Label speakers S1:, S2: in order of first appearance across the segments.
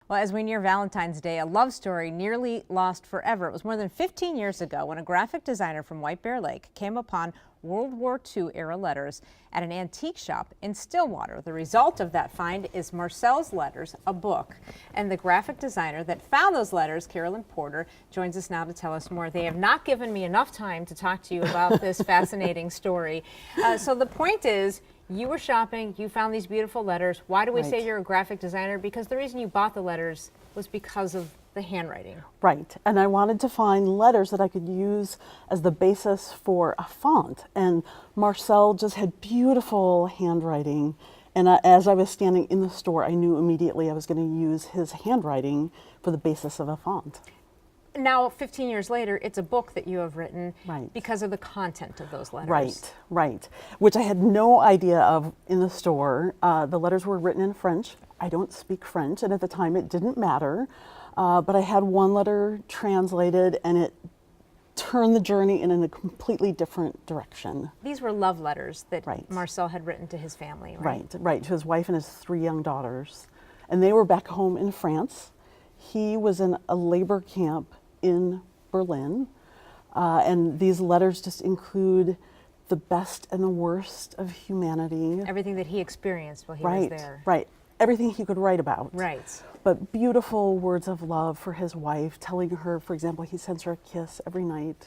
S1: Well, as we near Valentine's Day, a love story nearly lost forever. It was more than 15 years ago when a graphic designer from White Bear Lake came upon World War II era letters at an antique shop in Stillwater. The result of that find is Marcel's Letters, a book. And the graphic designer that found those letters, Carolyn Porter, joins us now to tell us more. They have not given me enough time to talk to you about this fascinating story. So the point is, you were shopping, you found these beautiful letters. Why do we say you're a graphic designer? Because the reason you bought the letters was because of the handwriting.
S2: Right, and I wanted to find letters that I could use as the basis for a font. And Marcel just had beautiful handwriting. And as I was standing in the store, I knew immediately I was going to use his handwriting for the basis of a font.
S1: Now, 15 years later, it's a book that you have written
S2: Right.
S1: because of the content of those letters.
S2: Right, right. Which I had no idea of in the store. The letters were written in French. I don't speak French, and at the time it didn't matter. But I had one letter translated, and it turned the journey in a completely different direction.
S1: These were love letters that
S2: Right.
S1: Marcel had written to his family, right?
S2: Right, right, to his wife and his 3 young daughters. And they were back home in France. He was in a labor camp in Berlin. And these letters just include the best and the worst of humanity.
S1: Everything that he experienced while he was there.
S2: Right, everything he could write about.
S1: Right.
S2: But beautiful words of love for his wife, telling her, for example, he sends her a kiss every night.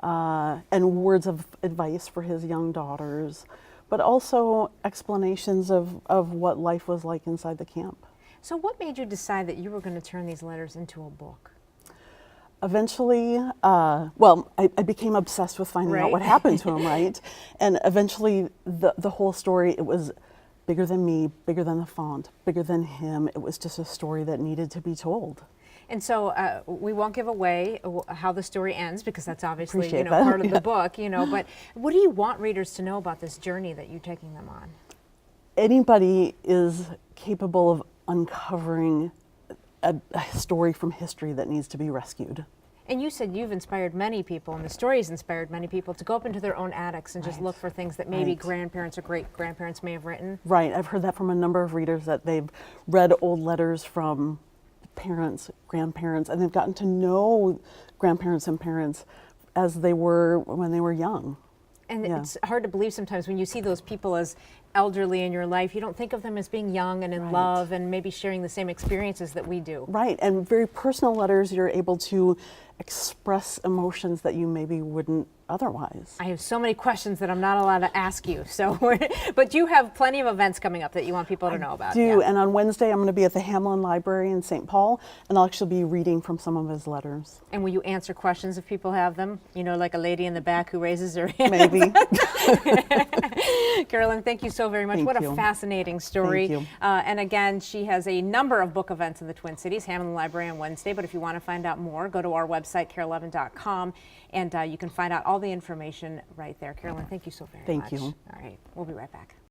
S2: And words of advice for his young daughters, but also explanations of what life was like inside the camp.
S1: So what made you decide that you were going to turn these letters into a book?
S2: Eventually, well, I became obsessed with finding out what happened to him, right? And eventually, the whole story, it was bigger than me, bigger than the font, bigger than him. It was just a story that needed to be told.
S1: And so we won't give away how the story ends, because that's obviously
S2: Appreciate
S1: part of the book. But what do you want readers to know about this journey that you're taking them on?
S2: Anybody is capable of uncovering a story from history that needs to be rescued.
S1: And you said you've inspired many people, and the story's inspired many people to go up into their own attics and just look for things that maybe grandparents or great-grandparents may have written.
S2: Right, I've heard that from a number of readers, that they've read old letters from parents, grandparents, and they've gotten to know grandparents and parents as they were when they were young.
S1: And it's hard to believe sometimes when you see those people as elderly in your life, you don't think of them as being young and in love and maybe sharing the same experiences that we do.
S2: Right, and very personal letters, you're able to express emotions that you maybe wouldn't otherwise.
S1: I have so many questions that I'm not allowed to ask you, but you have plenty of events coming up that you want people to know about.
S2: And on Wednesday I'm going to be at the Hamlin Library in St. Paul, and I'll actually be reading from some of his letters.
S1: And will you answer questions if people have them? Like a lady in the back who raises her hand.
S2: Maybe.
S1: Carolyn, thank you so very much. What a fascinating story.
S2: Thank you.
S1: And again, she has a number of book events in the Twin Cities, Hamlin Library on Wednesday, but if you want to find out more, go to our website, KARE11.com, and you can find out all the information right there. Carolyn, thank you so very much.
S2: Thank you.
S1: All right, we'll be right back.